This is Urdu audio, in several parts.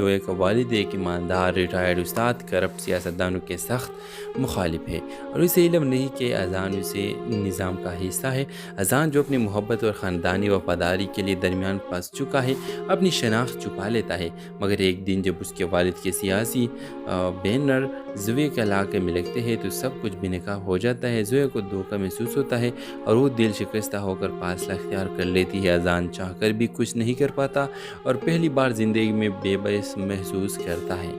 زویا کا والد ایک ایماندار ریٹائرڈ استاد کرپٹ سیاستدانوں کے سخت مخالف ہے، اور اسے علم نہیں کہ اذان اسے نظام کا حصہ ہے۔ اذان جو اپنی محبت اور خاندانی وفاداری کے لیے درمیان پھنس چکا ہے، اپنی شناخت چھپا لیتا ہے، مگر ایک دن جب اس کے والد کے سیاسی بینر زویا کے علاقے میں لگتے ہیں تو سب کچھ بے نقاب ہو جاتا ہے۔ زویا کو دھوکہ محسوس ہوتا ہے اور وہ دل شکستہ ہو کر فاصلہ اختیار کر لیتی ہے۔ اذان چاہ کر بھی کچھ نہیں کر پاتا اور پہلی بار زندگی میں بے بس محسوس کرتا ہے۔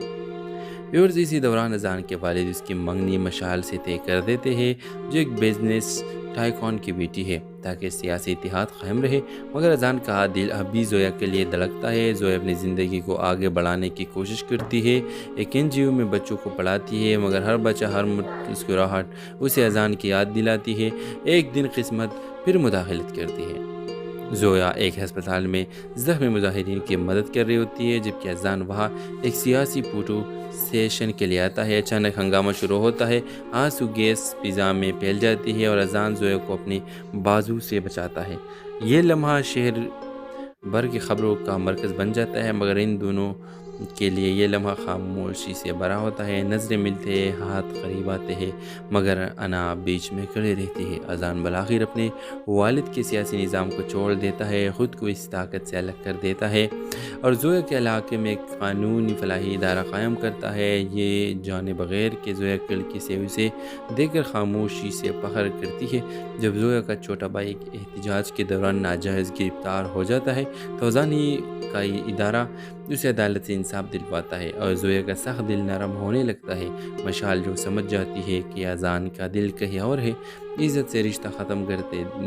ویورز، اسی دوران اذان کے والد اس کی منگنی مشعل سے طے کر دیتے ہیں، جو ایک بزنس ٹائکون کی بیٹی ہے، تاکہ سیاسی اتحاد قائم رہے، مگر اذان کا دل اب بھی زویا کے لیے دھڑکتا ہے۔ زویا اپنی زندگی کو آگے بڑھانے کی کوشش کرتی ہے، ایک NGO میں بچوں کو پڑھاتی ہے، مگر ہر بچہ، ہر مسکراہٹ اسے اذان کی یاد دلاتی ہے۔ ایک دن قسمت پھر مداخلت کرتی ہے۔ زویا ایک ہسپتال میں زخمی مظاہرین کی مدد کر رہی ہوتی ہے، جبکہ اذان وہاں ایک سیاسی فوٹو سیشن کے لیے آتا ہے۔ اچانک ہنگامہ شروع ہوتا ہے، آنسو گیس فضا میں پھیل جاتی ہے اور اذان زویا کو اپنی بازو سے بچاتا ہے۔ یہ لمحہ شہر بھر کی خبروں کا مرکز بن جاتا ہے، مگر ان دونوں کے لیے یہ لمحہ خاموشی سے بھرا ہوتا ہے۔ نظریں ملتے ہیں، ہاتھ قریب آتے ہیں، مگر انا بیچ میں کھڑی رہتی ہے۔ اذان بالآخر اپنے والد کے سیاسی نظام کو چھوڑ دیتا ہے، خود کو اس طاقت سے الگ کر دیتا ہے اور زویا کے علاقے میں ایک قانونی فلاحی ادارہ قائم کرتا ہے۔ یہ جانے بغیر کہ زویا کھڑکی سے اسے دیکھ کر خاموشی سے فخر کرتی ہے۔ جب زویا کا چھوٹا بھائی احتجاج کے دوران ناجائز گرفتار ہو جاتا ہے تو اذان ہی کا یہ ادارہ اسے عدالت سے انصاف دلواتا ہے اور زویا کا سخت دل نرم ہونے لگتا ہے۔ مشعل جو سمجھ جاتی ہے کہ اذان کا دل کہیں اور ہے، عزت سے رشتہ ختم کر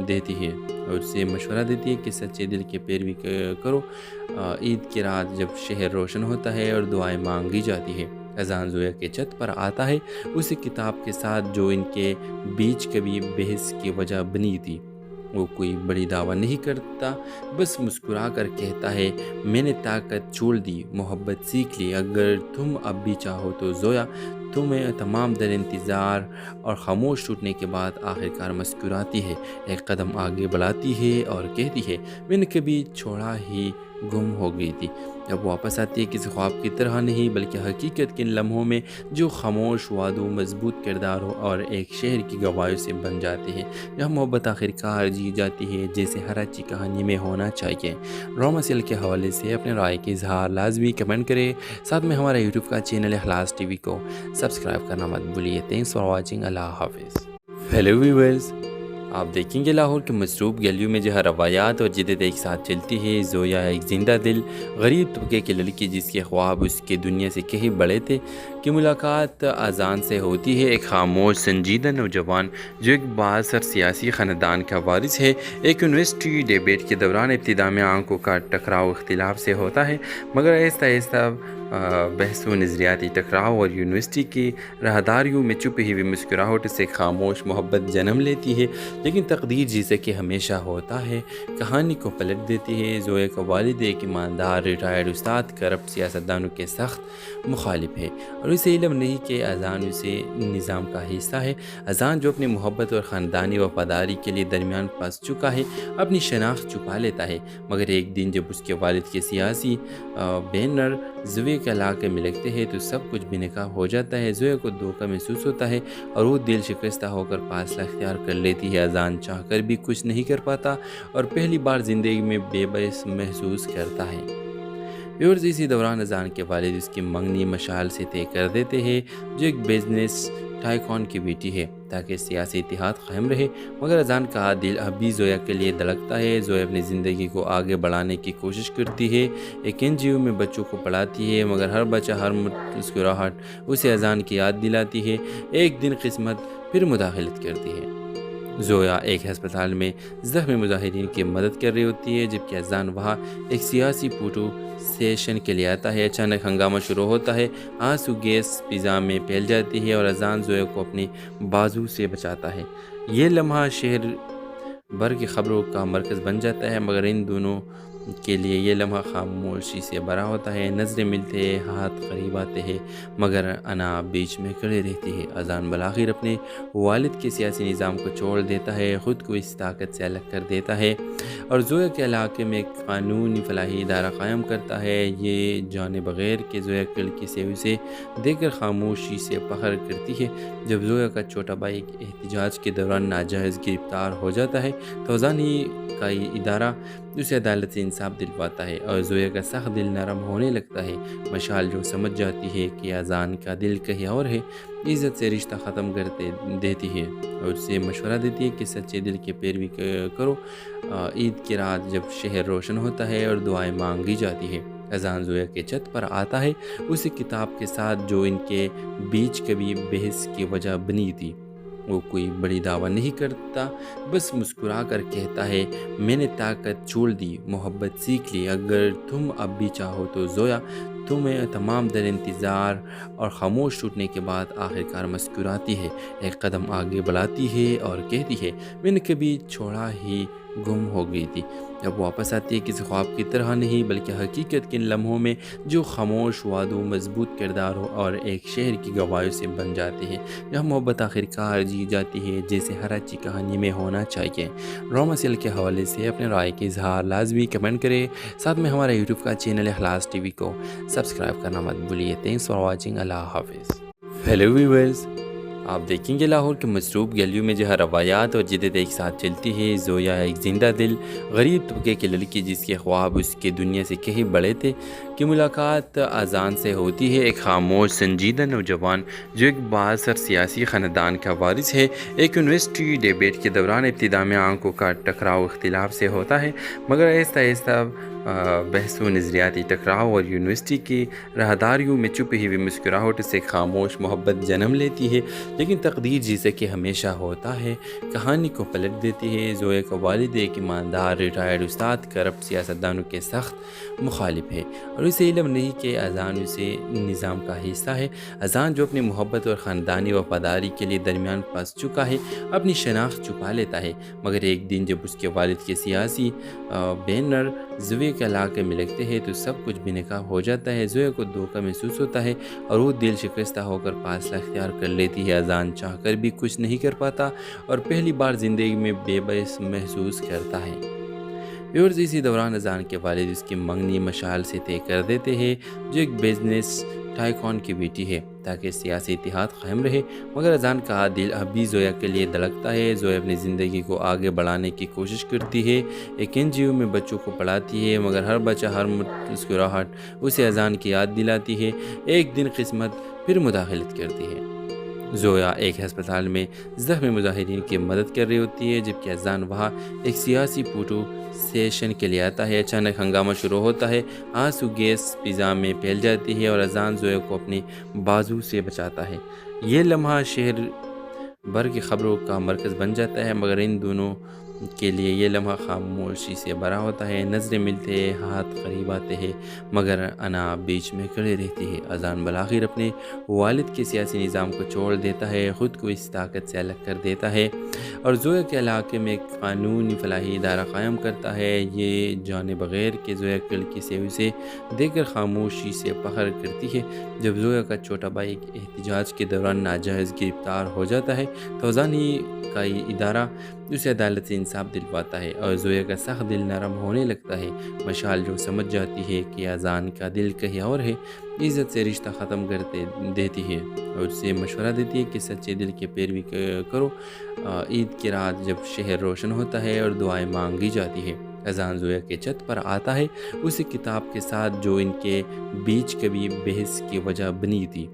دیتی ہے اور اسے مشورہ دیتی ہے کہ سچے دل کی پیروی کرو۔ عید کی رات جب شہر روشن ہوتا ہے اور دعائیں مانگی جاتی ہے، اذان زویا کے چھت پر آتا ہے، اسی کتاب کے ساتھ جو ان کے بیچ کبھی بحث کی وجہ بنی تھی۔ وہ کوئی بڑی دعویٰ نہیں کرتا، بس مسکرا کر کہتا ہے، میں نے طاقت چھوڑ دی، محبت سیکھ لی، اگر تم اب بھی چاہو تو زویا۔ تمہیں تمام در انتظار اور خاموش ٹوٹنے کے بعد آخرکار مسکراتی ہے، ایک قدم آگے بڑھاتی ہے اور کہتی ہے، میں نے کبھی چھوڑا ہی گم ہو گئی تھی، اب واپس آتی ہے، کسی خواب کی طرح نہیں بلکہ حقیقت کے ان لمحوں میں جو خاموش وعدوں، مضبوط کرداروں اور ایک شہر کی گواہیوں سے بن جاتے ہیں، جہاں محبت آخرکار جی جاتی ہے جیسے ہر اچھی کہانی میں ہونا چاہیے۔ ڈرامہ سیریل کے حوالے سے اپنے رائے کے اظہار لازمی کمنٹ کریں، ساتھ میں ہمارا یوٹیوب کا چینل اخلاص ٹی وی کو سبسکرائب کرنا مت بھولیے۔ تھینکس فار واچنگ، اللہ حافظ۔ ہیلو ویورز، آپ دیکھیں گے لاہور کے مصروف گلیوں میں جہاں روایات اور جدت ایک ساتھ چلتی ہے۔ زویا ایک زندہ دل غریب طبقے کی لڑکی جس کے خواب اس کے دنیا سے کہیں بڑے تھے، کی ملاقات اذان سے ہوتی ہے، ایک خاموش سنجیدہ نوجوان جو ایک بااثر سیاسی خاندان کا وارث ہے۔ ایک یونیورسٹی ڈیبیٹ کے دوران ابتدا میں آنکھوں کا ٹکراؤ اختلاف سے ہوتا ہے، مگر آہستہ آہستہ بحث و نظریاتی ٹکراؤ اور یونیورسٹی کی راہداریوں میں چھپی ہوئی مسکراہٹ سے خاموش محبت جنم لیتی ہے۔ لیکن تقدیر جیسے کہ ہمیشہ ہوتا ہے کہانی کو پلٹ دیتی ہے۔ زویا کا والد ایک ایماندار ریٹائرڈ استاد کرپٹ سیاستدانوں کے سخت مخالف ہے، اور اسے علم نہیں کہ اذان اسے نظام کا حصہ ہے۔ اذان جو اپنی محبت اور خاندانی وفاداری کے لیے درمیان پھنس چکا ہے، اپنی شناخت چھپا لیتا ہے، مگر ایک دن جب اس کے والد کے سیاسی بینر زویا کے علاقے میں لگتے ہیں تو سب کچھ بے نقاب ہو جاتا ہے۔ زویا کو دھوکہ محسوس ہوتا ہے اور وہ دل شکستہ ہو کر فاصلہ اختیار کر لیتی ہے۔ اذان چاہ کر بھی کچھ نہیں کر پاتا اور پہلی بار زندگی میں بے بس محسوس کرتا ہے۔ ویورز، اسی دوران اذان کے والد اس کی منگنی مشعل سے طے کر دیتے ہیں، جو ایک بزنس ٹائکون کی بیٹی ہے، تاکہ سیاسی اتحاد قائم رہے، مگر اذان کا دل اب بھی زویا کے لیے دھڑکتا ہے۔ زویا اپنی زندگی کو آگے بڑھانے کی کوشش کرتی ہے، ایک NGO میں بچوں کو پڑھاتی ہے، مگر ہر بچہ، ہر مسکراہٹ اسے اذان کی یاد دلاتی ہے۔ ایک دن قسمت پھر مداخلت کرتی ہے۔ زویا ایک ہسپتال میں زخمی مظاہرین کی مدد کر رہی ہوتی ہے، جبکہ اذان وہاں ایک سیاسی فوٹو سیشن کے لیے آتا ہے۔ اچانک ہنگامہ شروع ہوتا ہے، آنسو گیس فضا میں پھیل جاتی ہے اور اذان زویا کو اپنی بازو سے بچاتا ہے۔ یہ لمحہ شہر بھر کی خبروں کا مرکز بن جاتا ہے، مگر ان دونوں کے لیے یہ لمحہ خاموشی سے بھرا ہوتا ہے۔ نظریں ملتے ہیں، ہاتھ قریب آتے ہیں، مگر انا بیچ میں کھڑے رہتی ہے۔ اذان بالآخر اپنے والد کے سیاسی نظام کو چھوڑ دیتا ہے، خود کو اس طاقت سے الگ کر دیتا ہے اور زویا کے علاقے میں ایک قانونی فلاحی ادارہ قائم کرتا ہے۔ یہ جانے بغیر کہ زویا کھڑکی سے اسے دیکھ کر خاموشی سے فخر کرتی ہے۔ جب زویا کا چھوٹا بھائی احتجاج کے دوران ناجائز گرفتار ہو جاتا ہے تو اذان ہی کا یہ ادارہ اسے عدالت سے انصاف دلواتا ہے اور زویا کا سخت دل نرم ہونے لگتا ہے۔ مشال جو سمجھ جاتی ہے کہ اذان کا دل کہیں اور ہے، عزت سے رشتہ ختم کر دیتی ہے اور اسے مشورہ دیتی ہے کہ سچے دل کی پیروی کرو۔ عید کی رات جب شہر روشن ہوتا ہے اور دعائیں مانگی جاتی ہے، اذان زویا کے چھت پر آتا ہے، اسی کتاب کے ساتھ جو ان کے بیچ کبھی بحث کی وجہ بنی تھی۔ وہ کوئی بڑی دعویٰ نہیں کرتا، بس مسکرا کر کہتا ہے، میں نے طاقت چھوڑ دی، محبت سیکھ لی، اگر تم اب بھی چاہو تو زویا۔ تمہیں تمام در انتظار اور خاموش ٹوٹنے کے بعد آخرکار مسکراتی ہے، ایک قدم آگے بڑھاتی ہے اور کہتی ہے، میں نے کبھی چھوڑا ہی گم ہو گئی تھی۔ جب واپس آتی ہے کسی خواب کی طرح نہیں بلکہ حقیقت کے ان لمحوں میں جو خاموش وعدوں، مضبوط کرداروں اور ایک شہر کی گواہیوں سے بن جاتے ہیں، جہاں محبت آخرکار جی جاتی ہے جیسے ہر اچھی کہانی میں ہونا چاہیے۔ ڈرامہ سیریل کے حوالے سے اپنے رائے کے اظہار لازمی کمنٹ کریں، ساتھ میں ہمارا یوٹیوب کا چینل اخلاص ٹی وی کو سبسکرائب کرنا مت بھولیے۔ تھینکس فار واچنگ، اللہ حافظ۔ ہیلو ویورز، آپ دیکھیں گے لاہور کے مصروف گلیوں میں جہاں روایات اور جدت ایک ساتھ چلتی ہے۔ زویا ایک زندہ دل غریب طبقے کی لڑکی جس کے خواب اس کے دنیا سے کہیں بڑے تھے کی ملاقات اذان سے ہوتی ہے، ایک خاموش سنجیدہ نوجوان جو ایک بااثر سیاسی خاندان کا وارث ہے۔ ایک یونیورسٹی ڈیبیٹ کے دوران ابتدا میں آنکھوں کا ٹکراؤ اختلاف سے ہوتا ہے، مگر آہستہ آہستہ بحث و نظریاتی ٹکراؤ اور یونیورسٹی کی راہداریوں میں چھپی ہوئی مسکراہٹ سے خاموش محبت جنم لیتی ہے۔ لیکن تقدیر جیسے کہ ہمیشہ ہوتا ہے کہانی کو پلٹ دیتی ہے۔ زویا کا والد ایک ایماندار ریٹائرڈ استاد کرپٹ سیاستدانوں کے سخت مخالف ہے اور اسے علم نہیں کہ اذان اسے نظام کا حصہ ہے۔ اذان جو اپنی محبت اور خاندانی وفاداری کے لیے درمیان پھنس چکا ہے، اپنی شناخت چھپا لیتا ہے، مگر ایک دن جب اس کے والد کے سیاسی بینر زویا کے علاقے میں لگتے ہیں تو سب کچھ بے نقاب ہو جاتا ہے۔ زویا کو دھوکہ محسوس ہوتا ہے اور وہ دل شکستہ ہو کر فاصلہ اختیار کر لیتی ہے۔ اذان چاہ کر بھی کچھ نہیں کر پاتا اور پہلی بار زندگی میں بے بس محسوس کرتا ہے۔ ویورز، اسی دوران اذان کے والد اس کی منگنی مشال سے طے کر دیتے ہیں جو ایک بزنس ٹائکون کی بیٹی ہے تاکہ سیاسی اتحاد قائم رہے، مگر اذان کا دل اب بھی زویا کے لیے دھڑکتا ہے۔ زویا اپنی زندگی کو آگے بڑھانے کی کوشش کرتی ہے، ایک NGO میں بچوں کو پڑھاتی ہے، مگر ہر بچہ، ہر مسکراہٹ اسے اذان کی یاد دلاتی ہے۔ ایک دن قسمت پھر مداخلت کرتی ہے۔ زویا ایک ہسپتال میں زخمی مظاہرین کی مدد کر رہی ہوتی ہے جبکہ اذان وہاں ایک سیاسی فوٹو سیشن کے لیے آتا ہے۔ اچانک ہنگامہ شروع ہوتا ہے، آنسو گیس فضا میں پھیل جاتی ہے اور اذان زویا کو اپنی بازو سے بچاتا ہے۔ یہ لمحہ شہر بھر کی خبروں کا مرکز بن جاتا ہے، مگر ان دونوں کے لیے یہ لمحہ خاموشی سے بھرا ہوتا ہے۔ نظریں ملتے ہیں، ہاتھ قریب آتے ہیں، مگر انا بیچ میں کھڑے رہتی ہے۔ اذان بالآخر اپنے والد کے سیاسی نظام کو چھوڑ دیتا ہے، خود کو اس طاقت سے الگ کر دیتا ہے اور زویا کے علاقے میں ایک قانونی فلاحی ادارہ قائم کرتا ہے۔ یہ جانے بغیر کہ زویا کھڑکی سے اسے دیکھ کر خاموشی سے فخر کرتی ہے۔ جب زویا کا چھوٹا بھائی احتجاج کے دوران ناجائز گرفتار ہو جاتا ہے تو اذان ہی کا یہ ادارہ اسے عدالت سے انصاف دلواتا ہے اور زویا کا سخت دل نرم ہونے لگتا ہے۔ مشال جو سمجھ جاتی ہے کہ اذان کا دل کہیں اور ہے، عزت سے رشتہ ختم کر دیتی ہے اور اسے مشورہ دیتی ہے کہ سچے دل کی پیروی کرو۔ عید کی رات جب شہر روشن ہوتا ہے اور دعائیں مانگی جاتی ہے، اذان زویا کے چھت پر آتا ہے، اسی کتاب کے ساتھ جو ان کے بیچ کبھی بحث کی وجہ بنی تھی۔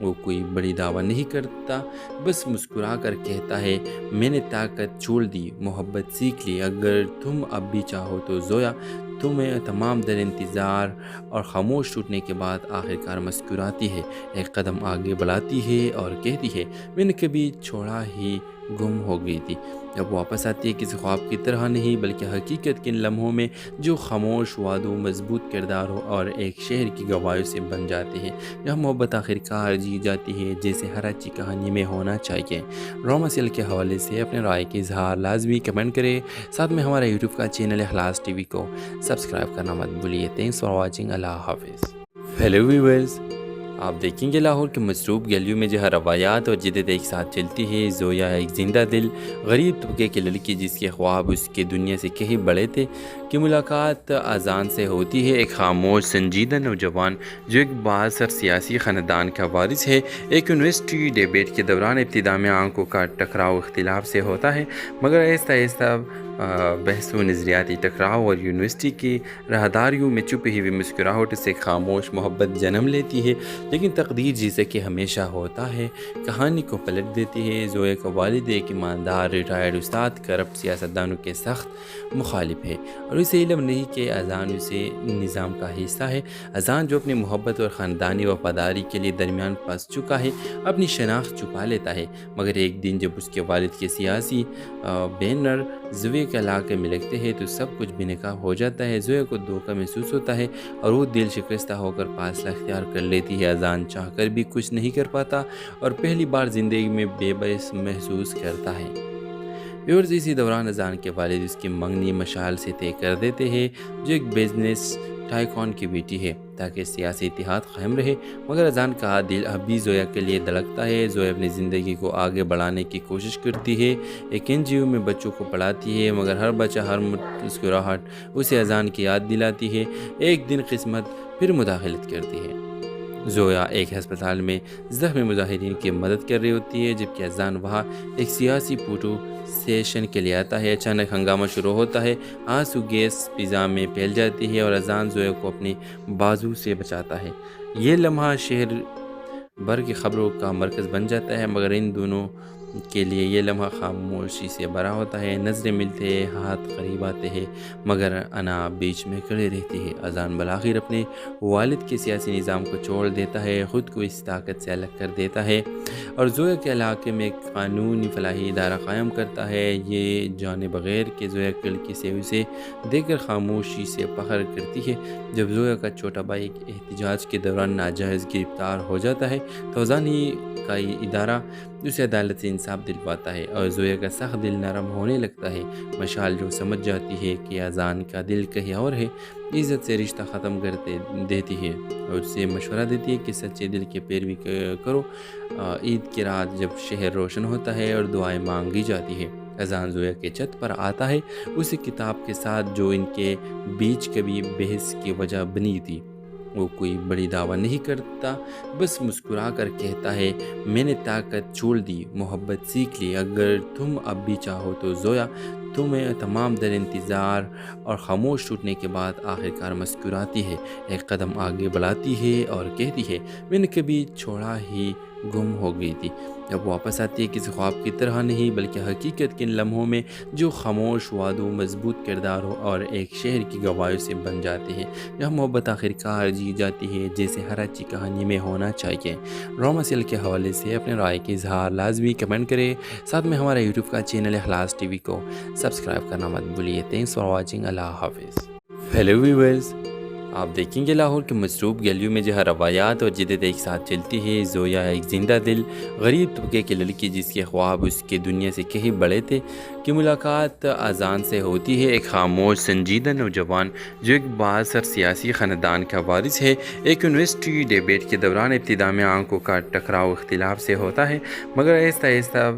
وہ کوئی بڑی دعویٰ نہیں کرتا، بس مسکرا کر کہتا ہے، میں نے طاقت چھوڑ دی، محبت سیکھ لی، اگر تم اب بھی چاہو تو زویا۔ تمہیں تمام در انتظار اور خاموش ٹوٹنے کے بعد آخرکار مسکراتی ہے، ایک قدم آگے بڑھاتی ہے اور کہتی ہے، میں نے کبھی چھوڑا ہی گم ہو گئی تھی۔ جب واپس آتی ہے کسی خواب کی طرح نہیں بلکہ حقیقت کے ان لمحوں میں جو خاموش وعدوں، مضبوط کرداروں اور ایک شہر کی گواہیوں سے بن جاتے ہیں، جہاں محبت آخرکار جی جاتی ہے جیسے ہر اچھی کہانی میں ہونا چاہیے۔ روما سیل کے حوالے سے اپنے رائے کے اظہار لازمی کمنٹ کریں، ساتھ میں ہمارا یوٹیوب کا چینل اخلاص ٹی وی کو سبسکرائب کرنا مت بھولیے۔ تھینکس فار واچنگ، اللہ حافظ۔ ہیلو ویورز، آپ دیکھیں گے لاہور کے مصروف گلیوں میں جہاں روایات اور جدت ایک ساتھ چلتی ہے۔ زویا ایک زندہ دل غریب طبقے کی لڑکی جس کے خواب اس کے دنیا سے کہیں بڑے تھے کی ملاقات اذان سے ہوتی ہے۔ ایک خاموش سنجیدہ نوجوان جو ایک بااثر سیاسی خاندان کا وارث ہے، ایک یونیورسٹی ڈیبیٹ کے دوران ابتدا میں آنکھوں کا ٹکراؤ اختلاف سے ہوتا ہے، مگر آہستہ آہستہ بحث و نظریاتی ٹکراؤ اور یونیورسٹی کی راہداریوں میں چھپی ہوئی مسکراہٹ سے خاموش محبت جنم لیتی ہے۔ لیکن تقدیر جیسے کہ ہمیشہ ہوتا ہے کہانی کو پلٹ دیتی ہے۔ زویا کا والد ایک ایماندار ریٹائرڈ استاد کرپٹ سیاستدانوں کے سخت مخالف ہے، اور اسے علم نہیں کہ اذان اسے نظام کا حصہ ہے۔ اذان جو اپنی محبت اور خاندانی وفاداری کے لیے درمیان پھنس چکا ہے، اپنی شناخت چھپا لیتا ہے، مگر ایک دن جب اس کے والد کے سیاسی بینر زویا کے علاقے میں لگتے ہیں تو سب کچھ بے نقاب ہو جاتا ہے۔ زویا کو دھوکہ محسوس ہوتا ہے اور وہ دل شکستہ ہو کر فاصلہ اختیار کر لیتی ہے۔ اذان چاہ کر بھی کچھ نہیں کر پاتا اور پہلی بار زندگی میں بے بس محسوس کرتا ہے۔ ویورز، اسی دوران اذان کے والد اس کی منگنی مشعل سے طے کر دیتے ہیں، جو ایک بزنس ٹائکون کی بیٹی ہے، تاکہ سیاسی اتحاد قائم رہے، مگر اذان کا دل اب بھی زویا کے لیے دھڑکتا ہے۔ زویا اپنی زندگی کو آگے بڑھانے کی کوشش کرتی ہے، ایک NGO میں بچوں کو پڑھاتی ہے، مگر ہر بچہ، ہر مسکراہٹ اسے اذان کی یاد دلاتی ہے۔ ایک دن قسمت پھر مداخلت کرتی ہے۔ زویا ایک ہسپتال میں زخمی مظاہرین کی مدد کر رہی ہوتی ہے، جبکہ اذان وہاں ایک سیاسی فوٹو سیشن کے لیے آتا ہے۔ اچانک ہنگامہ شروع ہوتا ہے، آنسو گیس فضا میں پھیل جاتی ہے اور اذان زویا کو اپنی بازو سے بچاتا ہے۔ یہ لمحہ شہر بھر کی خبروں کا مرکز بن جاتا ہے، مگر ان دونوں کے لیے یہ لمحہ خاموشی سے بھرا ہوتا ہے۔ نظریں ملتے ہیں، ہاتھ قریب آتے ہیں، مگر انا بیچ میں کھڑی رہتی ہے۔ اذان بالآخر اپنے والد کے سیاسی نظام کو چھوڑ دیتا ہے، خود کو اس طاقت سے الگ کر دیتا ہے اور زویا کے علاقے میں ایک قانونی فلاحی ادارہ قائم کرتا ہے۔ یہ جانے بغیر کہ زویا کی لڑکی سے اسے دیکھ کر خاموشی سے فخر کرتی ہے۔ جب زویا کا چھوٹا بھائی ایک احتجاج کے دوران ناجائز گرفتار ہو جاتا ہے تو اذان ہی کا یہ ادارہ اسے عدالت سے انصاف دلواتا ہے اور زویا کا سخت دل نرم ہونے لگتا ہے۔ مشعل جو سمجھ جاتی ہے کہ اذان کا دل کہیں اور ہے، عزت سے رشتہ ختم کر دیتی ہے اور اسے مشورہ دیتی ہے کہ سچے دل کی پیروی کرو۔ عید کی رات جب شہر روشن ہوتا ہے اور دعائیں مانگی جاتی ہے، اذان زویا کے چھت پر آتا ہے، اسی کتاب کے ساتھ جو ان کے بیچ کبھی بحث کی وجہ بنی تھی۔ وہ کوئی بڑی دعویٰ نہیں کرتا، بس مسکرا کر کہتا ہے، میں نے طاقت چھوڑ دی، محبت سیکھ لی، اگر تم اب بھی چاہو تو زویا۔ تمہیں تمام در انتظار اور خاموش ٹوٹنے کے بعد آخرکار مسکراتی ہے، ایک قدم آگے بڑھاتی ہے اور کہتی ہے، میں نے کبھی چھوڑا ہی گم ہو گئی تھی۔ جب واپس آتی ہے کسی خواب کی طرح نہیں بلکہ حقیقت کے ان لمحوں میں جو خاموش وعدوں، مضبوط کرداروں اور ایک شہر کی گواہیوں سے بن جاتے ہیں، جہاں محبت آخرکار جی جاتی ہے جیسے ہر اچھی کہانی میں ہونا چاہیے۔ روما سیل کے حوالے سے اپنے رائے کے اظہار لازمی کمنٹ کریں، ساتھ میں ہمارا یوٹیوب کا چینل اخلاص ٹی وی کو سبسکرائب کرنا مت بھولیے۔ تھینکس فار واچنگ، اللہ حافظ۔ ہیلو ویورز، آپ دیکھیں گے لاہور کے مصروف گلیوں میں جہاں روایات اور جدت ایک ساتھ چلتی ہے۔ زویا ایک زندہ دل غریب طبقے کی لڑکی جس کے خواب اس کے دنیا سے کہیں بڑے تھے کی ملاقات اذان سے ہوتی ہے۔ ایک خاموش سنجیدہ نوجوان جو ایک بااثر سیاسی خاندان کا وارث ہے، ایک یونیورسٹی ڈیبیٹ کے دوران ابتدا میں آنکھوں کا ٹکراؤ اختلاف سے ہوتا ہے، مگر آہستہ آہستہ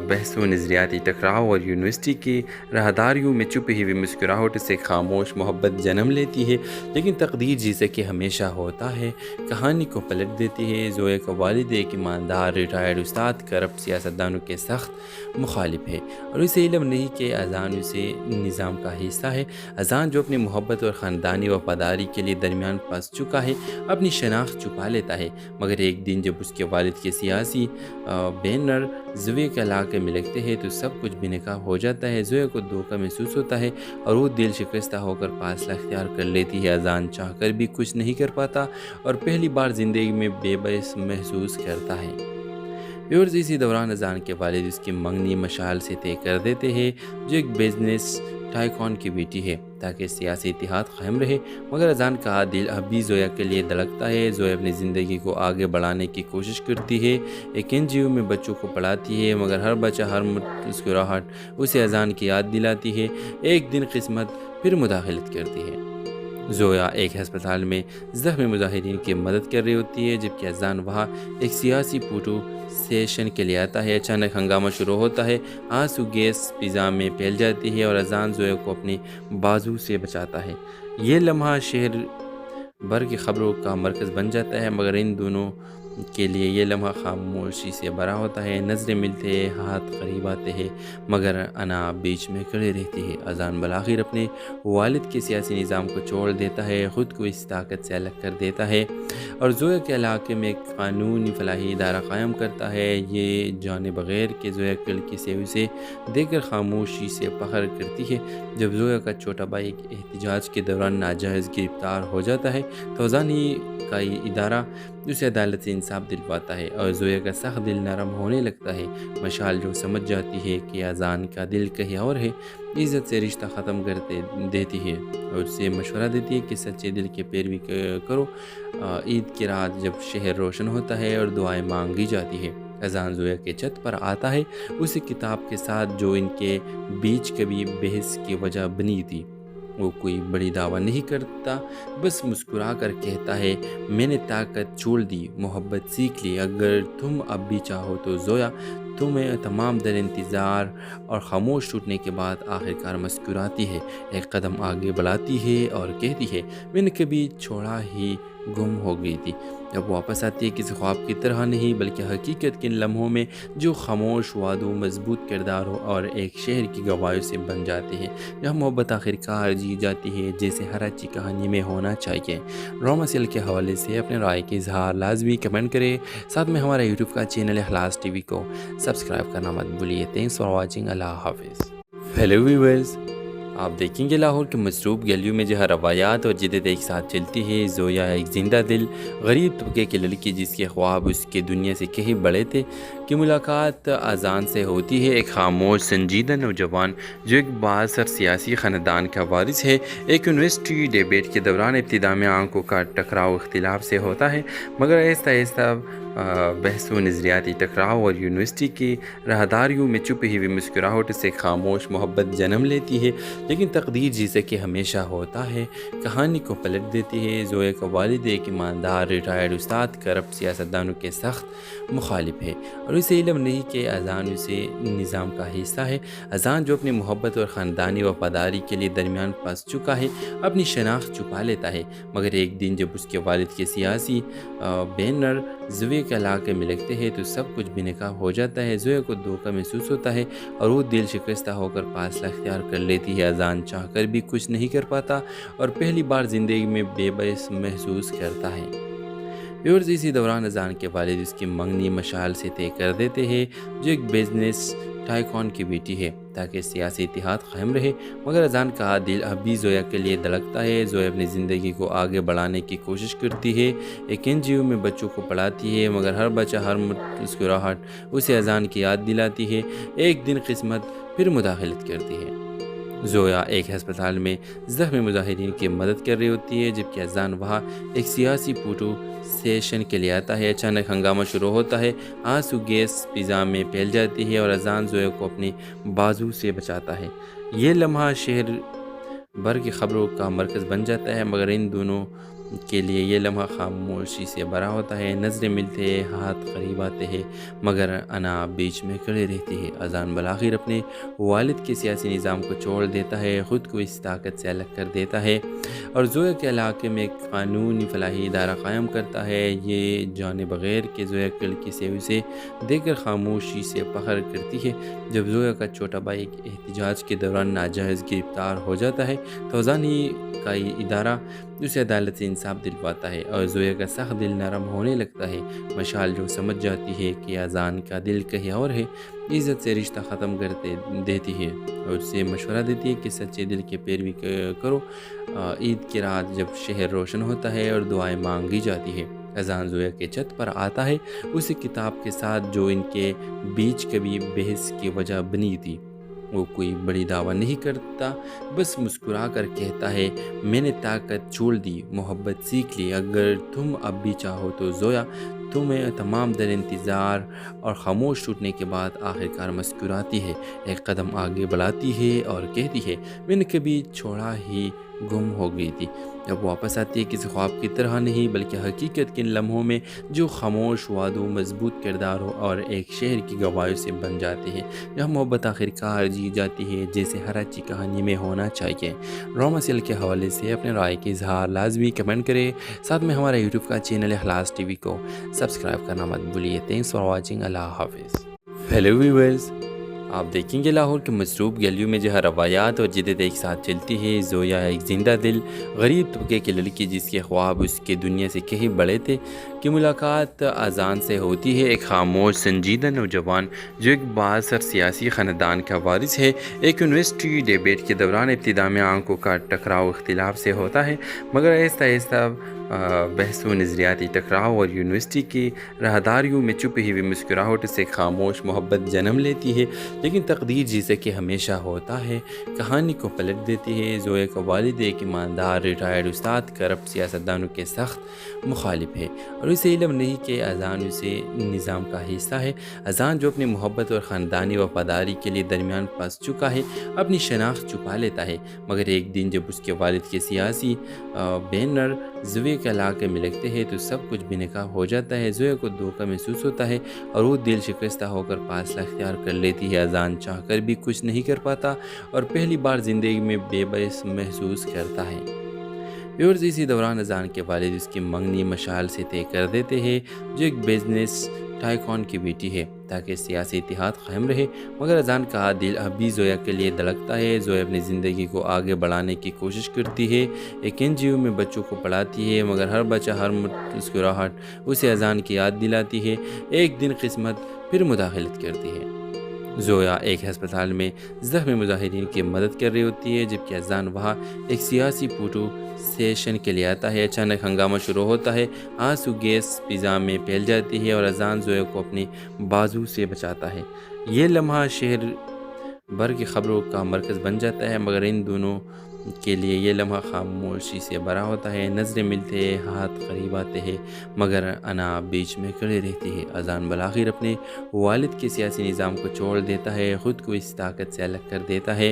بحث و نظریاتی ٹکراؤ اور یونیورسٹی کی راہداریوں میں چھپی ہوئی مسکراہٹ سے خاموش محبت جنم لیتی ہے۔ لیکن تقدیر جیسے کہ ہمیشہ ہوتا ہے کہانی کو پلٹ دیتی ہے۔ زویا کا والد ایک ایماندار ریٹائرڈ استاد کرپٹ سیاستدانوں کے سخت مخالف ہے، اور اسے علم نہیں کہ اذان اسے نظام کا حصہ ہے۔ اذان جو اپنی محبت اور خاندانی وفاداری کے لیے درمیان پھنس چکا ہے، اپنی شناخت چھپا لیتا ہے، مگر ایک دن جب اس کے والد کے سیاسی بینر زویا کے علاقے میں لگتے ہیں تو سب کچھ بے نقاب ہو جاتا ہے۔ زویا کو دھوکہ محسوس ہوتا ہے اور وہ دل شکستہ ہو کر فاصلہ اختیار کر لیتی ہے۔ اذان چاہ کر بھی کچھ نہیں کر پاتا اور پہلی بار زندگی میں بے بس محسوس کرتا ہے۔ ویورز اسی دوران اذان کے والد اس کی منگنی مشال سے طے کر دیتے ہیں جو ایک بزنس ٹائکون کی بیٹی ہے تاکہ سیاسی اتحاد قائم رہے، مگر اذان کا دل اب بھی زویا کے لیے دھڑکتا ہے۔ زویا اپنی زندگی کو آگے بڑھانے کی کوشش کرتی ہے، ایک NGO میں بچوں کو پڑھاتی ہے، مگر ہر بچہ ہر مسکراہٹ اسے اذان کی یاد دلاتی ہے۔ ایک دن قسمت پھر مداخلت کرتی ہے۔ زویا ایک ہسپتال میں زخمی مظاہرین کی مدد کر رہی ہوتی ہے جبکہ اذان وہاں ایک سیاسی فوٹو سیشن کے لیے آتا ہے۔ اچانک ہنگامہ شروع ہوتا ہے، آنسو گیس فضا میں پھیل جاتی ہے اور اذان زویا کو اپنی بازو سے بچاتا ہے۔ یہ لمحہ شہر بھر کی خبروں کا مرکز بن جاتا ہے، مگر ان دونوں کے لیے یہ لمحہ خاموشی سے بھرا ہوتا ہے۔ نظریں ملتے ہیں، ہاتھ قریب آتے ہیں، مگر انا بیچ میں کھڑی رہتی ہے۔ اذان بالآخر اپنے والد کے سیاسی نظام کو چھوڑ دیتا ہے، خود کو اس طاقت سے الگ کر دیتا ہے اور زویا کے علاقے میں ایک قانونی فلاحی ادارہ قائم کرتا ہے۔ یہ جانے بغیر کہ زویا کلکی سے اسے دیکھ کر خاموشی سے فخر کرتی ہے۔ جب زویا کا چھوٹا بھائی ایک احتجاج کے دوران ناجائز گرفتار ہو جاتا ہے تو اذان ہی کا یہ ادارہ اسے عدالت سے انصاف دلواتا ہے اور زویا کا سخت دل نرم ہونے لگتا ہے۔ مشال جو سمجھ جاتی ہے کہ اذان کا دل کہیں اور ہے، عزت سے رشتہ ختم کر دیتی ہے اور اسے مشورہ دیتی ہے کہ سچے دل کی پیروی کرو۔ عید کی رات جب شہر روشن ہوتا ہے اور دعائیں مانگی جاتی ہے، اذان زویا کے چھت پر آتا ہے اسی کتاب کے ساتھ جو ان کے بیچ کبھی بحث کی وجہ بنی تھی۔ وہ کوئی بڑی دعویٰ نہیں کرتا، بس مسکرا کر کہتا ہے، میں نے طاقت چھوڑ دی، محبت سیکھ لی، اگر تم اب بھی چاہو تو زویا۔ تمہیں تمام در انتظار اور خاموش ٹوٹنے کے بعد آخرکار مسکراتی ہے، ایک قدم آگے بڑھاتی ہے اور کہتی ہے، میں نے کبھی چھوڑا ہی گم ہو گئی تھی، اب واپس آتی ہے، کسی خواب کی طرح نہیں بلکہ حقیقت کے ان لمحوں میں جو خاموش وعدوں، مضبوط کرداروں اور ایک شہر کی گواہیوں سے بن جاتے ہیں، جہاں محبت آخرکار جی جاتی ہے جیسے ہر اچھی کہانی میں ہونا چاہیے۔ ڈرامہ سیریل کے حوالے سے اپنے رائے کے اظہار لازمی کمنٹ کریں، ساتھ میں ہمارا یوٹیوب کا چینل اخلاص ٹی وی کو سبسکرائب کرنا مت بھولیے۔ تھینکس فار واچنگ، اللہ حافظ۔ ہیلو ویورز، آپ دیکھیں گے لاہور کے مصروف گلیوں میں جہاں روایات اور جدت ایک ساتھ چلتی ہے۔ زویا ایک زندہ دل غریب طبقے کی لڑکی جس کے خواب اس کے دنیا سے کہیں بڑے تھے کی ملاقات اذان سے ہوتی ہے، ایک خاموش سنجیدہ نوجوان جو ایک بااثر سیاسی خاندان کا وارث ہے۔ ایک یونیورسٹی ڈیبیٹ کے دوران ابتدا میں آنکھوں کا ٹکراؤ اختلاف سے ہوتا ہے، مگر آہستہ آہستہ بحث و نظریاتی ٹکراؤ اور یونیورسٹی کی راہداریوں میں چھپی ہوئی مسکراہٹ سے خاموش محبت جنم لیتی ہے۔ لیکن تقدیر جیسے کہ ہمیشہ ہوتا ہے کہانی کو پلٹ دیتی ہے۔ زویا کا والد ایک ایماندار ریٹائرڈ استاد کرپٹ سیاستدانوں کے سخت مخالف ہے اور اسے علم نہیں کہ اذان اسے نظام کا حصہ ہے۔ اذان جو اپنی محبت اور خاندانی وفاداری کے لیے درمیان پھنس چکا ہے اپنی شناخت چھپا لیتا ہے، مگر ایک دن جب اس کے والد کے سیاسی بینر زویا کے علاقے میں لگتے ہیں تو سب کچھ بے نقاب ہو جاتا ہے۔ زویا کو دھوکہ محسوس ہوتا ہے اور وہ دل شکستہ ہو کر فاصلہ اختیار کر لیتی ہے۔ اذان چاہ کر بھی کچھ نہیں کر پاتا اور پہلی بار زندگی میں بے بس محسوس کرتا ہے۔ ویورز اسی دوران اذان کے والد اس کی منگنی مشال سے طے کر دیتے ہیں جو ایک بزنس ٹائکون کی بیٹی ہے تاکہ سیاسی اتحاد قائم رہے، مگر اذان کا دل اب بھی زویا کے لیے دھڑکتا ہے۔ زویا اپنی زندگی کو آگے بڑھانے کی کوشش کرتی ہے، ایک NGO میں بچوں کو پڑھاتی ہے، مگر ہر بچہ ہر مسکراہٹ اسے اذان کی یاد دلاتی ہے۔ ایک دن قسمت پھر مداخلت کرتی ہے۔ زویا ایک ہسپتال میں زخمی مظاہرین کی مدد کر رہی ہوتی ہے جبکہ اذان وہاں ایک سیاسی فوٹو سیشن کے لیے آتا ہے۔ اچانک ہنگامہ شروع ہوتا ہے، آنسو گیس فضا میں پھیل جاتی ہے اور اذان زویا کو اپنی بازو سے بچاتا ہے۔ یہ لمحہ شہر بھر کی خبروں کا مرکز بن جاتا ہے، مگر ان دونوں کے لیے یہ لمحہ خاموشی سے بھرا ہوتا ہے۔ نظریں ملتے ہیں، ہاتھ قریب آتے ہیں، مگر انا بیچ میں کھڑی رہتی ہے۔ اذان بالآخر اپنے والد کے سیاسی نظام کو چھوڑ دیتا ہے، خود کو اس طاقت سے الگ کر دیتا ہے اور زویا کے علاقے میں ایک قانونی فلاحی ادارہ قائم کرتا ہے۔ یہ جانے بغیر کہ زویا کلکی سے اسے دیکھ کر خاموشی سے فخر کرتی ہے۔ جب زویا کا چھوٹا بھائی ایک احتجاج کے دوران ناجائز گرفتار ہو جاتا ہے تو اذان ہی کا یہ ادارہ اسے عدالت سے انصاف دلواتا ہے اور زویا کا سخت دل نرم ہونے لگتا ہے۔ مشال جو سمجھ جاتی ہے کہ اذان کا دل کہیں اور ہے، عزت سے رشتہ ختم کر دیتی ہے اور اسے مشورہ دیتی ہے کہ سچے دل کی پیروی کرو۔ عید کی رات جب شہر روشن ہوتا ہے اور دعائیں مانگی جاتی ہے اذان زویا کے چھت پر آتا ہے اسی کتاب کے ساتھ جو ان کے بیچ کبھی بحث کی وجہ بنی تھی۔ وہ کوئی بڑی دعویٰ نہیں کرتا، بس مسکرا کر کہتا ہے میں نے طاقت چھوڑ دی، محبت سیکھ لی، اگر تم اب بھی چاہو تو زویا۔ تمہیں تمام در انتظار اور خاموش ٹوٹنے کے بعد آخرکار مسکراتی ہے، ایک قدم آگے بڑھاتی ہے اور کہتی ہے میں نے کبھی چھوڑا ہی گم ہو گئی تھی، اب واپس آتی ہے، کسی خواب کی طرح نہیں بلکہ حقیقت کے ان لمحوں میں جو خاموش وعدوں، مضبوط کرداروں اور ایک شہر کی گواہیوں سے بن جاتے ہیں، جہاں محبت آخرکار جی جاتی ہے جیسے ہر اچھی کہانی میں ہونا چاہیے۔ ڈرامہ سیریل کے حوالے سے اپنے رائے کے اظہار لازمی کمنٹ کریں، ساتھ میں ہمارا یوٹیوب کا چینل اخلاص ٹی وی کو سبسکرائب کرنا مت بھولیے۔ تھینکس فار واچنگ، اللہ حافظ۔ ہیلو ویورز، آپ دیکھیں گے لاہور کے مصروف گلیوں میں جہاں روایات اور جدت ایک ساتھ چلتی ہے۔ زویا ایک زندہ دل غریب طبقے کی لڑکی جس کے خواب اس کے دنیا سے کہیں بڑے تھے کی ملاقات اذان سے ہوتی ہے۔ ایک خاموش سنجیدہ نوجوان جو ایک بااثر سیاسی خاندان کا وارث ہے، ایک یونیورسٹی ڈیبیٹ کے دوران ابتدا میں آنکھوں کا ٹکراؤ اختلاف سے ہوتا ہے، مگر آہستہ آہستہ بحث و نظریاتی ٹکراؤ اور یونیورسٹی کی راہداریوں میں چھپی ہوئی مسکراہٹ سے خاموش محبت جنم لیتی ہے۔ لیکن تقدیر جیسے کہ ہمیشہ ہوتا ہے کہانی کو پلٹ دیتی ہے۔ زویا کا والد ایک ایماندار ریٹائرڈ استاد کرپٹ سیاستدانوں کے سخت مخالف ہے، اور اسے علم نہیں کہ اذان اسے نظام کا حصہ ہے۔ اذان جو اپنی محبت اور خاندانی وفاداری کے لیے درمیان پھنس چکا ہے، اپنی شناخت چھپا لیتا ہے، مگر ایک دن جب اس کے والد کے سیاسی بینر زویا کے علاقے میں لگتے ہیں تو سب کچھ بے نقاب ہو جاتا ہے۔ زویا کو دھوکہ محسوس ہوتا ہے اور وہ دل شکستہ ہو کر فاصلہ اختیار کر لیتی ہے۔ اذان چاہ کر بھی کچھ نہیں کر پاتا اور پہلی بار زندگی میں بے بس محسوس کرتا ہے۔ ویورز، اسی دوران اذان کے والد اس کی منگنی مشعل سے طے کر دیتے ہیں جو ایک بزنس ٹائکون کی بیٹی ہے تاکہ سیاسی اتحاد قائم رہے، مگر اذان کا دل اب بھی زویا کے لیے دھڑکتا ہے۔ زویا اپنی زندگی کو آگے بڑھانے کی کوشش کرتی ہے، ایک NGO میں بچوں کو پڑھاتی ہے، مگر ہر بچہ، ہر مسکراہٹ اسے اذان کی یاد دلاتی ہے۔ ایک دن قسمت پھر مداخلت کرتی ہے۔ زویا ایک ہسپتال میں زخمی مظاہرین کی مدد کر رہی ہوتی ہے جبکہ اذان وہاں ایک سیاسی فوٹو سیشن کے لیے آتا ہے۔ اچانک ہنگامہ شروع ہوتا ہے، آنسو گیس فضا میں پھیل جاتی ہے اور اذان زویا کو اپنی بازو سے بچاتا ہے۔ یہ لمحہ شہر بھر کی خبروں کا مرکز بن جاتا ہے، مگر ان دونوں کے لیے یہ لمحہ خاموشی سے بھرا ہوتا ہے۔ نظریں ملتے ہیں، ہاتھ قریب آتے ہیں، مگر انا بیچ میں کھڑی رہتی ہے۔ اذان بالآخر اپنے والد کے سیاسی نظام کو چھوڑ دیتا ہے، خود کو اس طاقت سے الگ کر دیتا ہے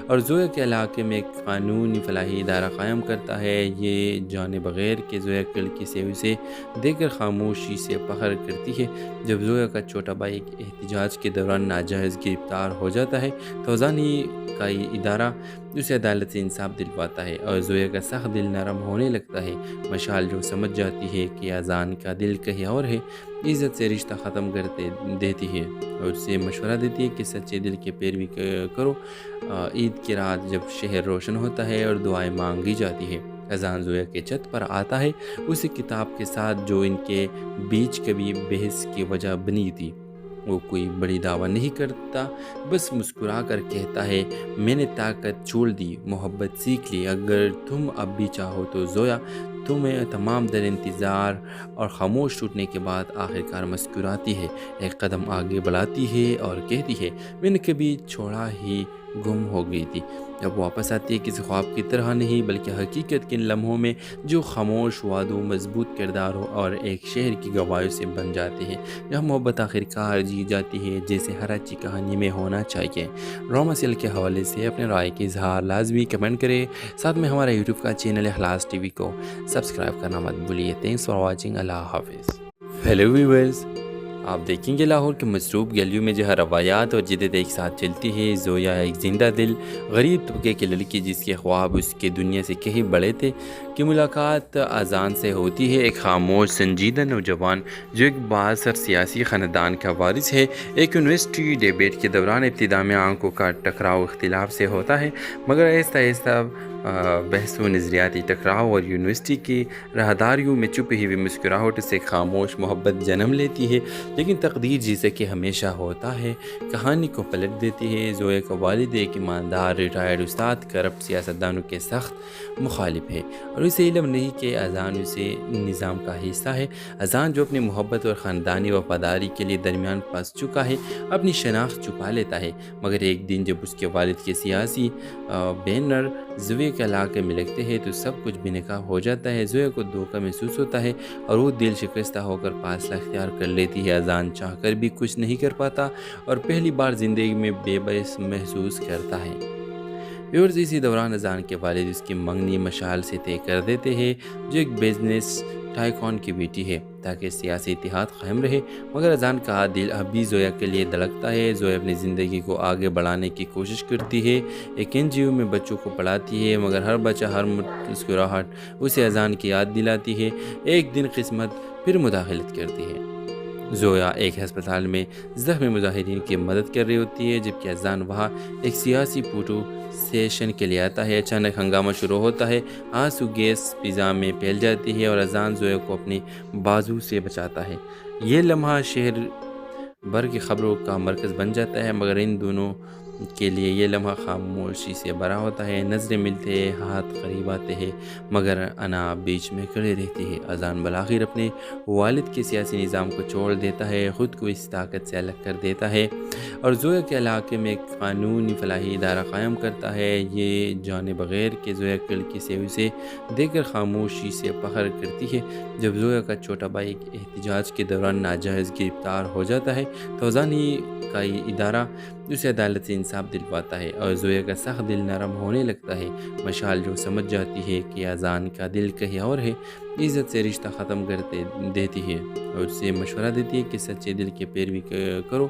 اور زویا کے علاقے میں ایک قانونی فلاحی ادارہ قائم کرتا ہے۔ یہ جانے بغیر کہ زویا کھڑکی سے اسے دیکھ کر خاموشی سے فخر کرتی ہے۔ جب زویا کا چھوٹا بھائی ایک احتجاج کے دوران ناجائز گرفتار ہو جاتا ہے تو اذان ہی کا یہ ادارہ اسے عدالت سے انصاف دلواتا ہے اور زویا کا سخت دل نرم ہونے لگتا ہے۔ مشعل جو سمجھ جاتی ہے کہ اذان کا دل کہیں اور ہے، عزت سے رشتہ ختم کر دیتی ہے اور اسے مشورہ دیتی ہے کہ سچے دل کی پیروی کرو۔ عید کی رات جب شہر روشن ہوتا ہے اور دعائیں مانگی جاتی ہے، اذان زویا کے چھت پر آتا ہے اسی کتاب کے ساتھ جو ان کے بیچ کبھی بحث کی وجہ بنی تھی۔ وہ کوئی بڑی دعویٰ نہیں کرتا، بس مسکرا کر کہتا ہے میں نے طاقت چھوڑ دی، محبت سیکھ لی، اگر تم اب بھی چاہو تو زویا۔ تمہیں تمام در انتظار اور خاموش ٹوٹنے کے بعد آخرکار مسکراتی ہے، ایک قدم آگے بڑھاتی ہے اور کہتی ہے میں نے کبھی چھوڑا ہی گم ہو گئی تھی، اب واپس آتی ہے، کسی خواب کی طرح نہیں بلکہ حقیقت کے ان لمحوں میں جو خاموش وعدوں، مضبوط کرداروں اور ایک شہر کی گواہیوں سے بن جاتے ہیں، جہاں محبت آخرکار جی جاتی ہے جیسے ہر اچھی کہانی میں ہونا چاہیے۔ ڈرامہ سیریل کے حوالے سے اپنے رائے کے اظہار لازمی کمنٹ کریں، ساتھ میں ہمارا یوٹیوب کا چینل اخلاص ٹی وی کو سبسکرائب کرنا مت بھولیے۔ تھینکس فار واچنگ، اللہ حافظ۔ ہیلو ویورز، آپ دیکھیں گے لاہور کے مصروف گلیوں میں جہاں روایات اور جدت ایک ساتھ چلتی ہے۔ زویا ایک زندہ دل غریب طبقے کی لڑکی جس کے خواب اس کے دنیا سے کہیں بڑے تھے کی ملاقات اذان سے ہوتی ہے۔ ایک خاموش سنجیدہ نوجوان جو ایک بااثر سیاسی خاندان کا وارث ہے، ایک یونیورسٹی ڈیبیٹ کے دوران ابتدا میں آنکھوں کا ٹکراؤ اختلاف سے ہوتا ہے، مگر آہستہ آہستہ بحث و نظریاتی ٹکراؤ اور یونیورسٹی کی راہداریوں میں چھپی ہوئی مسکراہٹ سے خاموش محبت جنم لیتی ہے، لیکن تقدیر جیسے کہ ہمیشہ ہوتا ہے کہانی کو پلٹ دیتی ہے۔ زویا کا والد ایک ایماندار ریٹائرڈ استاد کرپٹ سیاستدانوں کے سخت مخالف ہے، اور اسے علم نہیں کہ اذان اسے نظام کا حصہ ہے۔ اذان جو اپنی محبت اور خاندانی وفاداری کے لیے درمیان پھنس چکا ہے، اپنی شناخت چھپا لیتا ہے، مگر ایک دن جب اس کے والد کے سیاسی بینر زویا کے علاقے میں لگتے ہیں تو سب کچھ بے نقاب ہو جاتا ہے۔ زویا کو دھوکہ محسوس ہوتا ہے اور وہ دل شکستہ ہو کر فاصلہ اختیار کر لیتی ہے۔ اذان چاہ کر بھی کچھ نہیں کر پاتا اور پہلی بار زندگی میں بے بس محسوس کرتا ہے۔ ویورز، اسی دوران اذان کے والد اس کی منگنی مشعل سے طے کر دیتے ہیں، جو ایک بزنس ٹائکون کی بیٹی ہے، تاکہ سیاسی اتحاد قائم رہے، مگر اذان کا دل اب بھی زویا کے لیے دھڑکتا ہے۔ زویا اپنی زندگی کو آگے بڑھانے کی کوشش کرتی ہے، ایک NGO میں بچوں کو پڑھاتی ہے، مگر ہر بچہ، ہر مسکراہٹ اسے اذان کی یاد دلاتی ہے۔ ایک دن قسمت پھر مداخلت کرتی ہے۔ زویا ایک ہسپتال میں زخمی مظاہرین کی مدد کر رہی ہوتی ہے، جبکہ اذان وہاں ایک سیاسی فوٹو سیشن کے لیے آتا ہے۔ اچانک ہنگامہ شروع ہوتا ہے، آنسو گیس فضا میں پھیل جاتی ہے اور اذان زویا کو اپنی بازو سے بچاتا ہے۔ یہ لمحہ شہر بھر کی خبروں کا مرکز بن جاتا ہے، مگر ان دونوں کے لیے یہ لمحہ خاموشی سے بھرا ہوتا ہے۔ نظریں ملتے ہیں، ہاتھ قریب آتے ہیں، مگر انا بیچ میں کھڑی رہتی ہے۔ اذان بالآخر اپنے والد کے سیاسی نظام کو چھوڑ دیتا ہے، خود کو اس طاقت سے الگ کر دیتا ہے اور زویا کے علاقے میں ایک قانونی فلاحی ادارہ قائم کرتا ہے۔ یہ جانے بغیر کہ زویا کھڑکی سے اسے دیکھ کر خاموشی سے فخر کرتی ہے۔ جب زویا کا چھوٹا بھائی احتجاج کے دوران ناجائز گرفتار ہو جاتا ہے تو اذان ہی کا یہ ادارہ اسے عدالت سے انصاف دلواتا ہے اور زویا کا سخت دل نرم ہونے لگتا ہے۔ مشعل جو سمجھ جاتی ہے کہ اذان کا دل کہیں اور ہے، عزت سے رشتہ ختم کر دیتی ہے اور اسے مشورہ دیتی ہے کہ سچے دل کی پیروی کرو۔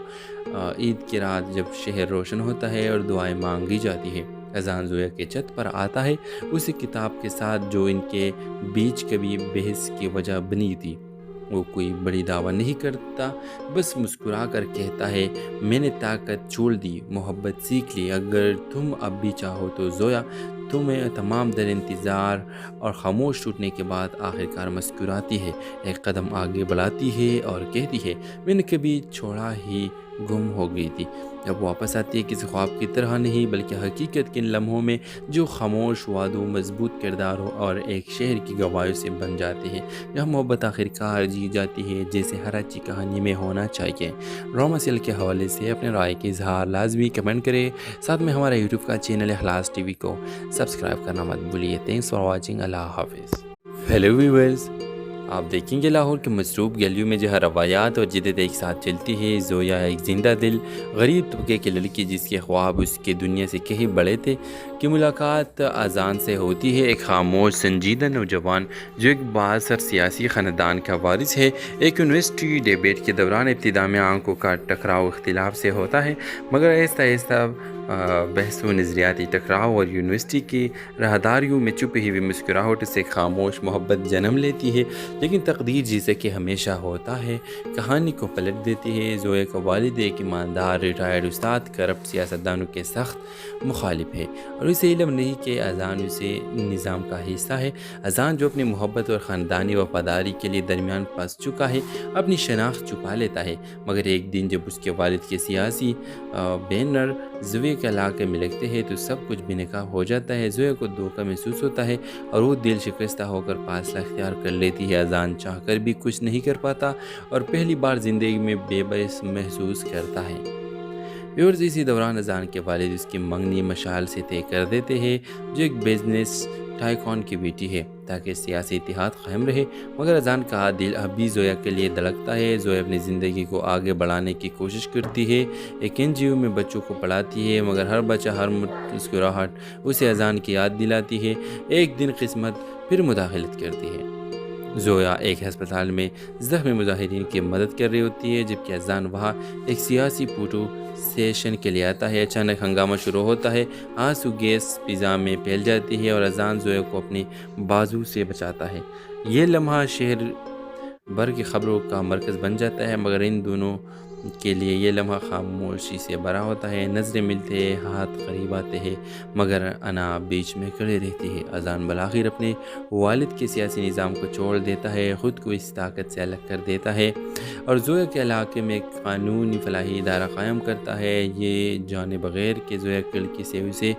عید کی رات جب شہر روشن ہوتا ہے اور دعائیں مانگی جاتی ہے، اذان زویا کے چھت پر آتا ہے، اسی کتاب کے ساتھ جو ان کے بیچ کبھی بحث کی وجہ بنی تھی۔ وہ کوئی بڑی دعویٰ نہیں کرتا، بس مسکرا کر کہتا ہے، میں نے طاقت چھوڑ دی، محبت سیکھ لی، اگر تم اب بھی چاہو تو زویا۔ تمہیں تمام در انتظار اور خاموش ٹوٹنے کے بعد آخرکار مسکراتی ہے، ایک قدم آگے بڑھاتی ہے اور کہتی ہے، میں نے کبھی چھوڑا ہی گم ہو گئی تھی، اب واپس آتی ہے، کسی خواب کی طرح نہیں بلکہ حقیقت کے ان لمحوں میں جو خاموش وعدوں، مضبوط کرداروں اور ایک شہر کی گواہیوں سے بن جاتے ہیں، جہاں محبت آخرکار جی جاتی ہے جیسے ہر اچھی کہانی میں ہونا چاہیے۔ ڈرامہ سیریل کے حوالے سے اپنے رائے کے اظہار لازمی کمنٹ کریں، ساتھ میں ہمارا یوٹیوب کا چینل اخلاص ٹی وی کو سبسکرائب کرنا مت بھولیے۔ تھینکس فار واچنگ، اللہ حافظ۔ ہیلو ویورز، آپ دیکھیں گے لاہور کے مصروف گلیوں میں جہاں روایات اور جدت ایک ساتھ چلتی ہے۔ زویا ایک زندہ دل غریب طبقے کی لڑکی جس کے خواب اس کے دنیا سے کہیں بڑے تھے کی ملاقات اذان سے ہوتی ہے، ایک خاموش سنجیدہ نوجوان جو ایک بااثر سیاسی خاندان کا وارث ہے۔ ایک یونیورسٹی ڈیبیٹ کے دوران ابتدا میں آنکھوں کا ٹکراؤ اختلاف سے ہوتا ہے، مگر آہستہ آہستہ بحث و نظریاتی ٹکراؤ اور یونیورسٹی کی راہداریوں میں چھپی ہوئی مسکراہٹ سے خاموش محبت جنم لیتی ہے، لیکن تقدیر جیسے کہ ہمیشہ ہوتا ہے کہانی کو پلٹ دیتی ہے۔ زویا کا والد ایک ایماندار ریٹائرڈ استاد کرپٹ سیاستدانوں کے سخت مخالف ہے، اور اسے علم نہیں کہ اذان اسے نظام کا حصہ ہے۔ اذان جو اپنی محبت اور خاندانی وفاداری کے لیے درمیان پھنس چکا ہے، اپنی شناخت چھپا لیتا ہے، مگر ایک دن جب اس کے والد کے سیاسی بینر زویا کے علاقے میں لگتے ہیں تو سب کچھ بے نقاب ہو جاتا ہے۔ زویا کو دھوکہ محسوس ہوتا ہے اور وہ دل شکستہ ہو کر فاصلہ اختیار کر لیتی ہے۔ اذان چاہ کر بھی کچھ نہیں کر پاتا اور پہلی بار زندگی میں بے بس محسوس کرتا ہے۔ ویورز، اسی دوران اذان کے والد اس کی منگنی مشعل سے طے کر دیتے ہیں، جو ایک بزنس ٹائکون کی بیٹی ہے، تاکہ سیاسی اتحاد قائم رہے، مگر اذان کا دل اب بھی زویا کے لیے دھڑکتا ہے۔ زویا اپنی زندگی کو آگے بڑھانے کی کوشش کرتی ہے، ایک NGO میں بچوں کو پڑھاتی ہے، مگر ہر بچہ، ہر مسکراہٹ اسے اذان کی یاد دلاتی ہے۔ ایک دن قسمت پھر مداخلت کرتی ہے۔ زویا ایک ہسپتال میں زخمی مظاہرین کی مدد کر رہی ہوتی ہے، جبکہ اذان وہاں ایک سیاسی فوٹو سیشن کے لیے آتا ہے۔ اچانک ہنگامہ شروع ہوتا ہے، آنسو گیس فضا میں پھیل جاتی ہے اور اذان زویا کو اپنی بازو سے بچاتا ہے۔ یہ لمحہ شہر بھر کی خبروں کا مرکز بن جاتا ہے، مگر ان دونوں کے لیے یہ لمحہ خاموشی سے بھرا ہوتا ہے۔ نظریں ملتے ہیں، ہاتھ قریب آتے ہیں، مگر انا بیچ میں کھڑی رہتی ہے۔ اذان بالآخر اپنے والد کے سیاسی نظام کو چھوڑ دیتا ہے، خود کو اس طاقت سے الگ کر دیتا ہے اور زویا کے علاقے میں ایک قانونی فلاحی ادارہ قائم کرتا ہے۔ یہ جانے بغیر کہ زویا کھڑکی سے اسے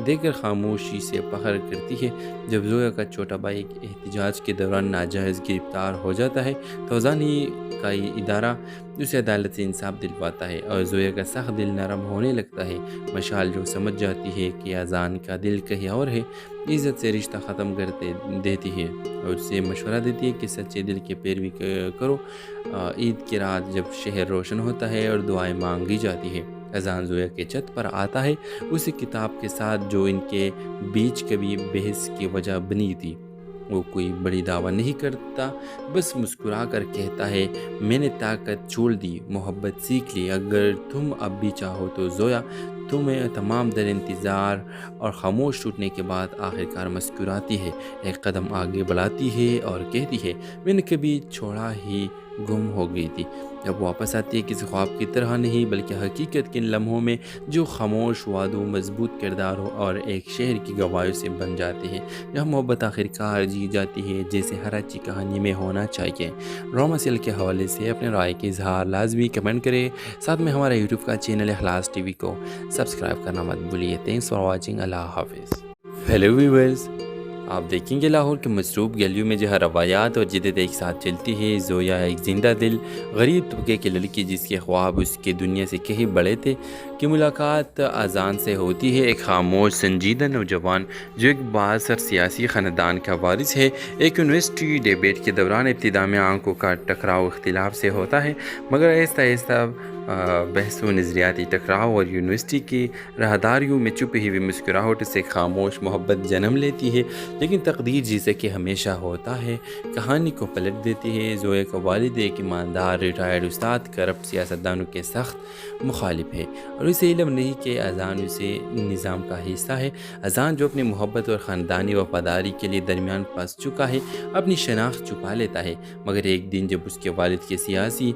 دیکھ کر خاموشی سے فخر کرتی ہے۔ جب زویا کا چھوٹا بھائی احتجاج کے دوران ناجائز گرفتار ہو جاتا ہے تو اذان ہی کا یہ ادارہ اسے عدالت سے انصاف دلواتا ہے اور زویا کا سخت دل نرم ہونے لگتا ہے۔ مشال جو سمجھ جاتی ہے کہ اذان کا دل کہیں اور ہے، عزت سے رشتہ ختم کر دیتی ہے اور اسے مشورہ دیتی ہے کہ سچے دل کی پیروی کرو۔ عید کی رات جب شہر روشن ہوتا ہے اور دعائیں مانگی جاتی ہے، اذان زویا کے چھت پر آتا ہے، اسی کتاب کے ساتھ جو ان کے بیچ کبھی بحث کی وجہ بنی تھی۔ وہ کوئی بڑی دعویٰ نہیں کرتا، بس مسکرا کر کہتا ہے، میں نے طاقت چھوڑ دی، محبت سیکھ لی، اگر تم اب بھی چاہو تو زویا۔ تمہیں تمام در انتظار اور خاموش ٹوٹنے کے بعد آخرکار مسکراتی ہے، ایک قدم آگے بڑھاتی ہے اور کہتی ہے، میں نے کبھی چھوڑا ہی گم ہو گئی تھی، اب واپس آتی ہے، کسی خواب کی طرح نہیں بلکہ حقیقت کے ان لمحوں میں جو خاموش وعدوں، مضبوط کرداروں اور ایک شہر کی گواہیوں سے بن جاتے ہیں، جہاں محبت آخرکار جی جاتی ہے جیسے ہر اچھی کہانی میں ہونا چاہیے۔ ڈرامہ سیریل کے حوالے سے اپنے رائے کے اظہار لازمی کمنٹ کریں، ساتھ میں ہمارا یوٹیوب کا چینل اخلاص ٹی وی کو سبسکرائب کرنا مت بھولیے۔ تھینکس فار واچنگ، اللہ حافظ۔ ہیلو ویورز، آپ دیکھیں گے لاہور کے مصروف گلیوں میں جہاں روایات اور جدت ایک ساتھ چلتی ہے، زویا ایک زندہ دل غریب طبقے کی لڑکی جس کے خواب اس کے دنیا سے کہیں بڑے تھے کی ملاقات اذان سے ہوتی ہے۔ ایک خاموش سنجیدہ نوجوان جو ایک بااثر سیاسی خاندان کا وارث ہے، ایک یونیورسٹی ڈیبیٹ کے دوران ابتدا میں آنکھوں کا ٹکراؤ اختلاف سے ہوتا ہے، مگر آہستہ آہستہ بحث و نظریاتی ٹکراؤ اور یونیورسٹی کی راہداریوں میں چھپی ہوئی مسکراہٹ سے خاموش محبت جنم لیتی ہے۔ لیکن تقدیر جیسے کہ ہمیشہ ہوتا ہے کہانی کو پلٹ دیتی ہے۔ زویا کا والد ایک ایماندار ریٹائرڈ استاد کرپٹ سیاستدانوں کے سخت مخالف ہے اور اسے علم نہیں کہ اذان اسے نظام کا حصہ ہے۔ اذان جو اپنی محبت اور خاندانی وفاداری کے لیے درمیان پھنس چکا ہے، اپنی شناخت چھپا لیتا ہے، مگر ایک دن جب اس کے والد کے سیاسی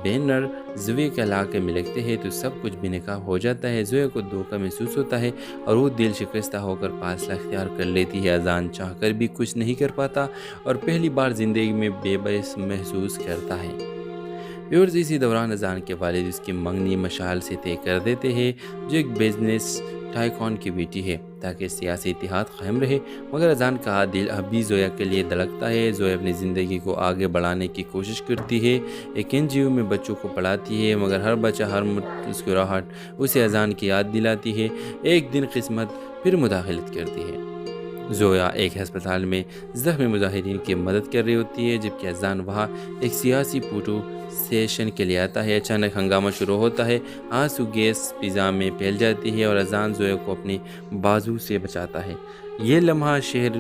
بینر زویا کے علاقے میں لگتے ہیں تو سب کچھ بے نقاب ہو جاتا ہے۔ زویا کو دھوکہ محسوس ہوتا ہے اور وہ دل شکستہ ہو کر فاصلہ اختیار کر لیتی ہے۔ اذان چاہ کر بھی کچھ نہیں کر پاتا اور پہلی بار زندگی میں بے بس محسوس کرتا ہے۔ ویورز، اسی دوران اذان کے والد اس کی منگنی مشال سے طے کر دیتے ہیں جو ایک بزنس ٹائکون کی بیٹی ہے تاکہ سیاسی اتحاد قائم رہے، مگر اذان کا دل اب بھی زویا کے لیے دھڑکتا ہے۔ زویا اپنی زندگی کو آگے بڑھانے کی کوشش کرتی ہے، ایک NGO میں بچوں کو پڑھاتی ہے، مگر ہر بچہ، ہر مسکراہٹ اسے اذان کی یاد دلاتی ہے۔ ایک دن قسمت پھر مداخلت کرتی ہے۔ زویا ایک ہسپتال میں زخمی مظاہرین کی مدد کر رہی ہوتی ہے جبکہ اذان وہاں ایک سیاسی فوٹو سیشن کے لیے آتا ہے۔ اچانک ہنگامہ شروع ہوتا ہے، آنسو گیس فضا میں پھیل جاتی ہے اور اذان زویا کو اپنی بازو سے بچاتا ہے۔ یہ لمحہ شہر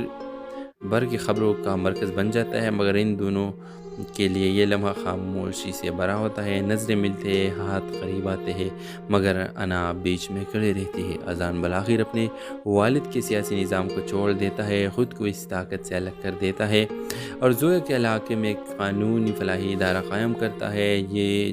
بھر کی خبروں کا مرکز بن جاتا ہے، مگر ان دونوں کے لیے یہ لمحہ خاموشی سے بھرا ہوتا ہے۔ نظریں ملتے ہیں، ہاتھ قریب آتے ہیں، مگر انا بیچ میں کھڑی رہتی ہے۔ اذان بالآخر اپنے والد کے سیاسی نظام کو چھوڑ دیتا ہے، خود کو اس طاقت سے الگ کر دیتا ہے اور زویا کے علاقے میں ایک قانونی فلاحی ادارہ قائم کرتا ہے۔ یہ